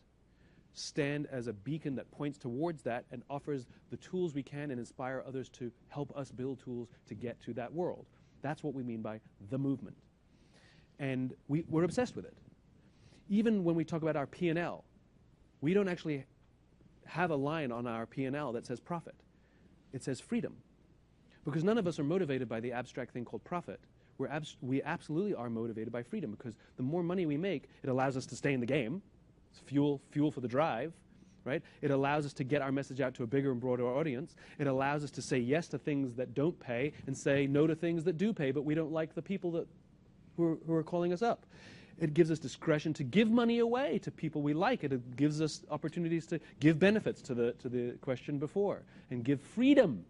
stand as a beacon that points towards that and offers the tools we can and inspire others to help us build tools to get to that world. That's what we mean by the movement. And we're obsessed with it. Even when we talk about our P&L, we don't actually have a line on our P&L that says profit. It says freedom. Because none of us are motivated by the abstract thing called profit. We absolutely are motivated by freedom, because the more money we make, it allows us to stay in the game. It's fuel for the drive, right? It allows us to get our message out to a bigger and broader audience. It allows us to say yes to things that don't pay and say no to things that do pay, but we don't like the people who are calling us up. It gives us discretion to give money away to people we like. It gives us opportunities to give benefits, to the question before, and give freedom.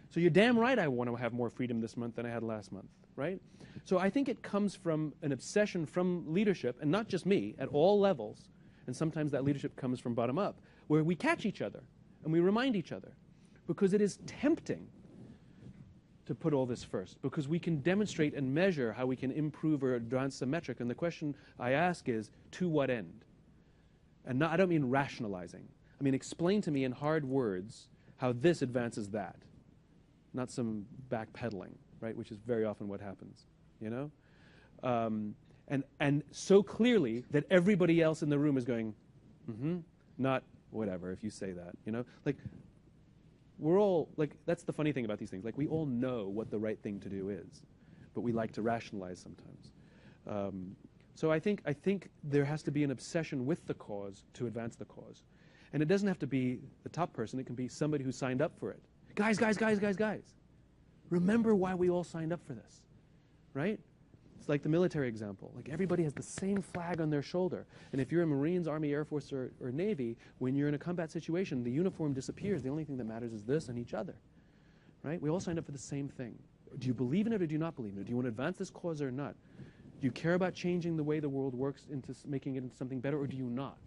So you're damn right I want to have more freedom this month than I had last month, right? So I think it comes from an obsession from leadership, and not just me, at all levels, and sometimes that leadership comes from bottom up, where we catch each other and we remind each other, because it is tempting to put all this first, because we can demonstrate and measure how we can improve or advance the metric, and the question I ask is, to what end? And I don't mean rationalizing. I mean, explain to me in hard words how this advances that, not some backpedaling, right, which is very often what happens, you know? And so clearly that everybody else in the room is going, not whatever, if you say that, you know? Like, we're all, like, that's the funny thing about these things. Like, we all know what the right thing to do is, but we like to rationalize sometimes. So I think there has to be an obsession with the cause to advance the cause. And it doesn't have to be the top person. It can be somebody who signed up for it. Guys. Remember why we all signed up for this, right? It's like the military example. Like, everybody has the same flag on their shoulder. And if you're in Marines, Army, Air Force, or Navy, when you're in a combat situation, the uniform disappears. The only thing that matters is this and each other, right? We all signed up for the same thing. Do you believe in it or do you not believe in it? Do you want to advance this cause or not? Do you care about changing the way the world works into making it into something better, or do you not?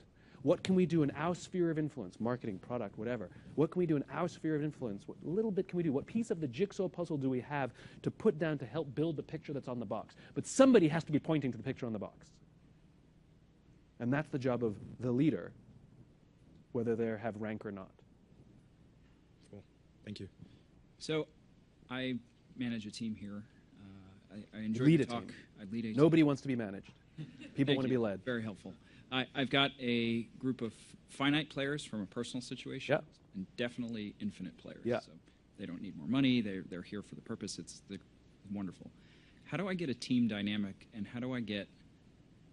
What can we do in our sphere of influence, marketing, product, whatever? What can we do in our sphere of influence? What little bit can we do? What piece of the jigsaw puzzle do we have to put down to help build the picture that's on the box? But somebody has to be pointing to the picture on the box. And that's the job of the leader, whether they have rank or not. Cool. Thank you. So I manage a team here. I enjoy Lead the a talk. team. I lead a team. Nobody wants to be managed. People Thank want to you. be led. Very helpful. I've got a group of finite players from a personal situation, Yeah. and definitely infinite players. Yeah. So they don't need more money. They're here for the purpose. It's wonderful. How do I get a team dynamic, and how do I get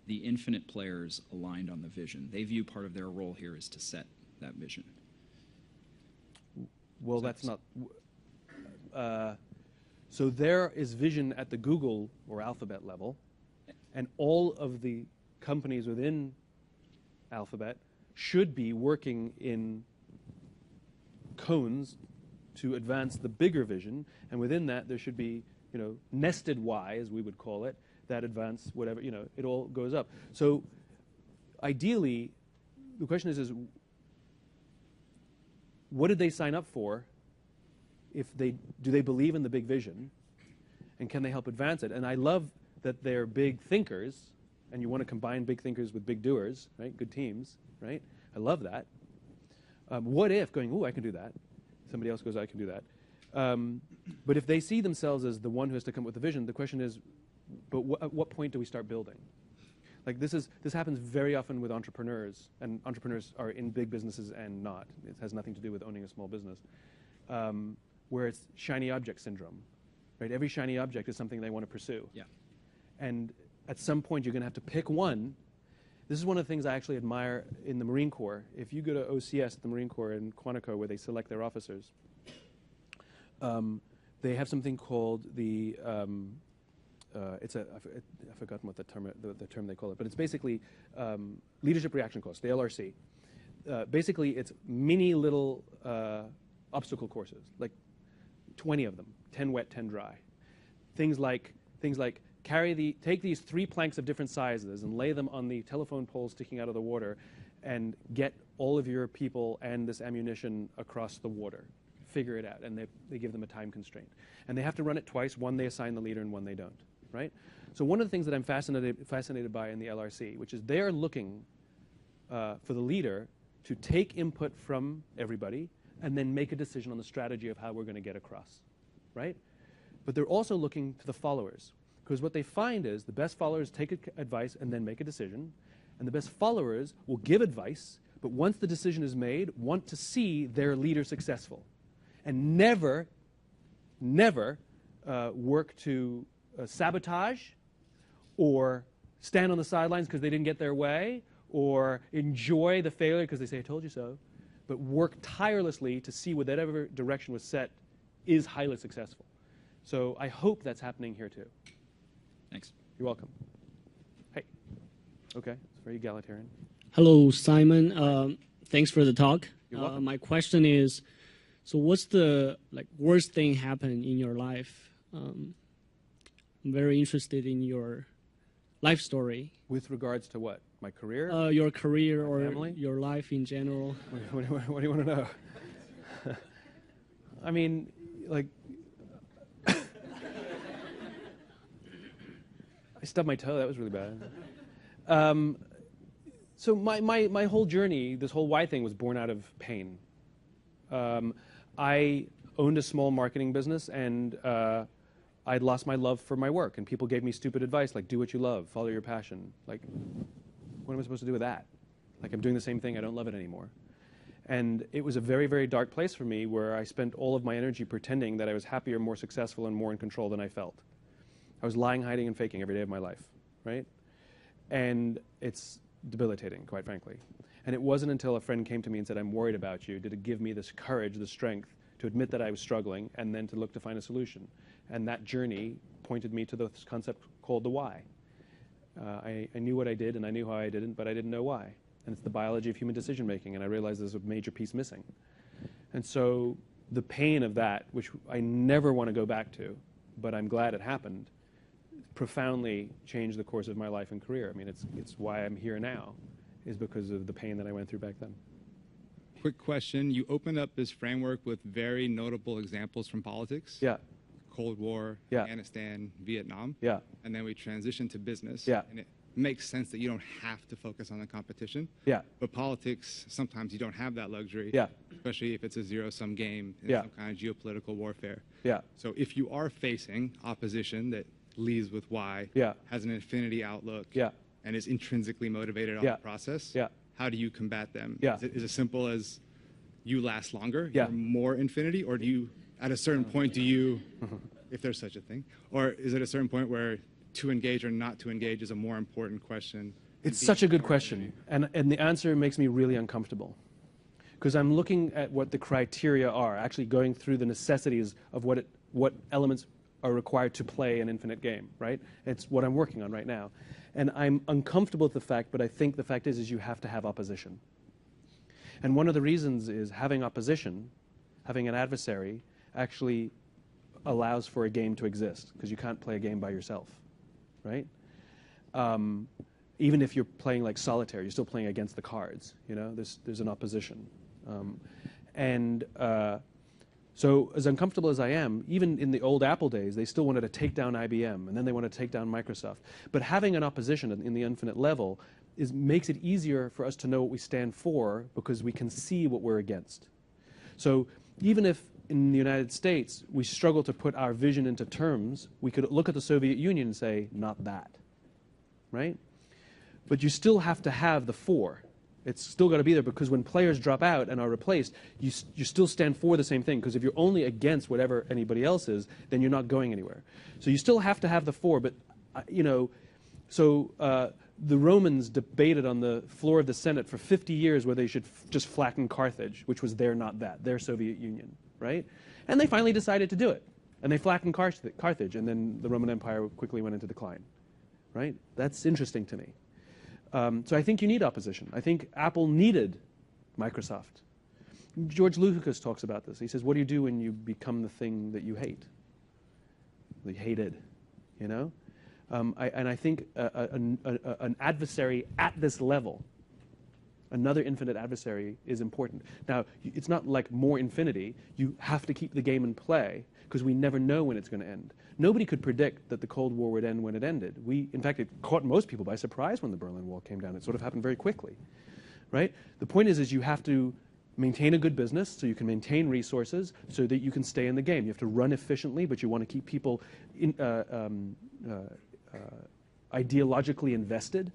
the infinite players aligned on the vision? They view part of their role here is to set that vision. Well, that's not. So there is vision at the Google or Alphabet level, and all of the companies within Alphabet should be working in cones to advance the bigger vision, and within that there should be, you know, nested Y, as we would call it, that advance whatever, you know, it all goes up. So ideally, the question is what did they sign up for? Do they believe in the big vision, and can they help advance it? And I love that they're big thinkers, and you want to combine big thinkers with big doers, right? Good teams, right? I love that. What if going, ooh, I can do that. Somebody else goes, I can do that. But if they see themselves as the one who has to come up with the vision, the question is, but at what point do we start building? Like this happens very often with entrepreneurs, and entrepreneurs are in big businesses and not. It has nothing to do with owning a small business. Where it's shiny object syndrome, right? Every shiny object is something they want to pursue. Yeah. And at some point, you're going to have to pick one. This is one of the things I actually admire in the Marine Corps. If you go to OCS at the Marine Corps in Quantico, where they select their officers, they have something called the I've forgotten what the term they call it, but it's basically leadership reaction course, the LRC. Basically, it's mini little obstacle courses, like 20 of them, 10 wet, 10 dry. Things like take these 3 planks of different sizes and lay them on the telephone pole sticking out of the water, and get all of your people and this ammunition across the water. Figure it out, and they give them a time constraint, and they have to run it twice. One they assign the leader, and one they don't. Right. So one of the things that I'm fascinated by in the LRC, which is they're looking for the leader to take input from everybody and then make a decision on the strategy of how we're going to get across, right? But they're also looking to the followers, because what they find is the best followers take advice and then make a decision, and the best followers will give advice, but once the decision is made, want to see their leader successful, and never work to sabotage or stand on the sidelines because they didn't get their way, or enjoy the failure because they say, I told you so, but work tirelessly to see whatever direction was set is highly successful. So I hope that's happening here too. Thanks. You're welcome. Hey. Okay, it's very egalitarian. Hello, Simon. Thanks for the talk. You're welcome. My question is, so what's the worst thing happened in your life? I'm very interested in your life story. With regards to what? My career? Your career or family? your life in general. What do you want to know? I mean, like, I stubbed my toe. That was really bad. So my whole journey, this whole why thing, was born out of pain. I owned a small marketing business, and I'd lost my love for my work, and people gave me stupid advice like, do what you love, follow your passion. Like, what am I supposed to do with that? Like, I'm doing the same thing, I don't love it anymore. And it was a very, very dark place for me where I spent all of my energy pretending that I was happier, more successful, and more in control than I felt. I was lying, hiding, and faking every day of my life, right? And it's debilitating, quite frankly. And it wasn't until a friend came to me and said, I'm worried about you, did it give me this courage, the strength to admit that I was struggling and then to look to find a solution. And that journey pointed me to this concept called the why. I knew what I did and I knew how I didn't, but I didn't know why. And it's the biology of human decision making, and I realized there's a major piece missing. And so the pain of that, which I never want to go back to, but I'm glad it happened, profoundly changed the course of my life and career. I mean, it's why I'm here now, is because of the pain that I went through back then. Quick question. You opened up this framework with very notable examples from politics. Yeah. Cold War, Yeah. Afghanistan, Vietnam. Yeah. And then we transitioned to business. Yeah. And it makes sense that you don't have to focus on the competition. Yeah. But politics, sometimes you don't have that luxury. Yeah. Especially if it's a zero-sum game in Yeah. some kind of geopolitical warfare. Yeah. So if you are facing opposition that leads with why, Yeah. has an infinity outlook, Yeah. and is intrinsically motivated on Yeah. the process, Yeah. how do you combat them? Yeah. Is it as simple as you last longer, Yeah. you're more infinity, or do you, at a certain point, do you, if there's such a thing, or is it a certain point where to engage or not to engage is a more important question? It's such a good question, and the answer makes me really uncomfortable. Because I'm looking at what the criteria are, actually going through the necessities of what elements are required to play an infinite game, right? It's what I'm working on right now. And I'm uncomfortable with the fact, but I think the fact is you have to have opposition. And one of the reasons is having opposition, having an adversary, actually allows for a game to exist, because you can't play a game by yourself, right? Even if you're playing like solitaire, you're still playing against the cards, you know? There's an opposition. So as uncomfortable as I am, even in the old Apple days, they still wanted to take down IBM, and then they want to take down Microsoft. But having an opposition in the infinite level makes it easier for us to know what we stand for, because we can see what we're against. So even if in the United States we struggle to put our vision into terms, we could look at the Soviet Union and say, not that, right? But you still have to have the for. It's still got to be there, because when players drop out and are replaced, you still stand for the same thing, because if you're only against whatever anybody else is, then you're not going anywhere. So you still have to have the for, but, the Romans debated on the floor of the Senate for 50 years whether they should just flatten Carthage, which was their not that, their Soviet Union, right? And they finally decided to do it. And they flattened Carthage, and then the Roman Empire quickly went into decline, right? That's interesting to me. So I think you need opposition. I think Apple needed Microsoft. George Lucas talks about this. He says, what do you do when you become the thing that you hate? That you hated, you know? I think an adversary at this level, another infinite adversary, is important. Now, it's not like more infinity. You have to keep the game in play, because we never know when it's going to end. Nobody could predict that the Cold War would end when it ended. In fact, it caught most people by surprise when the Berlin Wall came down. It sort of happened very quickly, right? The point is you have to maintain a good business so you can maintain resources so that you can stay in the game. You have to run efficiently, but you want to keep people ideologically invested.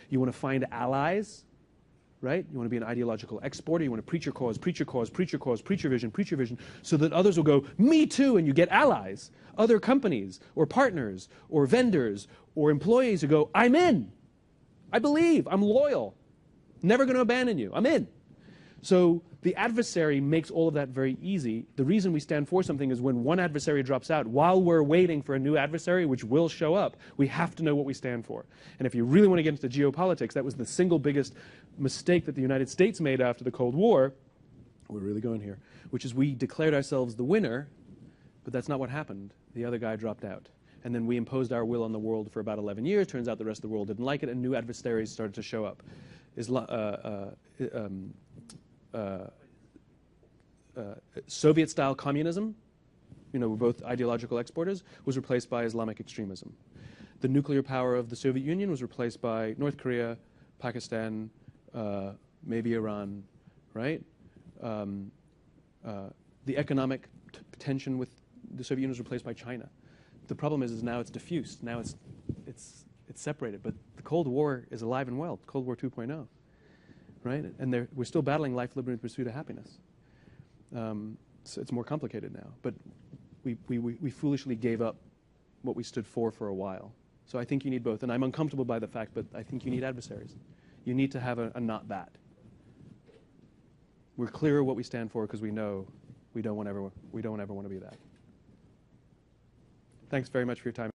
You want to find allies, right? You want to be an ideological exporter. You want to preach your cause, preach your cause, preach your cause, preach your vision, so that others will go, me too, and you get allies, other companies or partners or vendors or employees who go, I'm in. I believe. I'm loyal. Never going to abandon you. I'm in. So the adversary makes all of that very easy. The reason we stand for something is when one adversary drops out, while we're waiting for a new adversary, which will show up, we have to know what we stand for. And if you really want to get into geopolitics, that was the single biggest mistake that the United States made after the Cold War. We're really going here. Which is we declared ourselves the winner, but that's not what happened. The other guy dropped out. And then we imposed our will on the world for about 11 years. Turns out the rest of the world didn't like it, and new adversaries started to show up. Soviet-style communism, we're both ideological exporters, was replaced by Islamic extremism. The nuclear power of the Soviet Union was replaced by North Korea, Pakistan, maybe Iran, right? The economic tension with the Soviet Union was replaced by China. The problem is now it's diffused. Now it's separated. But the Cold War is alive and well. Cold War 2.0, right? And we're still battling life, liberty, and pursuit of happiness. So it's more complicated now. But we foolishly gave up what we stood for a while. So I think you need both. And I'm uncomfortable by the fact, but I think you need adversaries. You need to have a not that. We're clear what we stand for because we know we don't ever want to be that. Thanks very much for your time.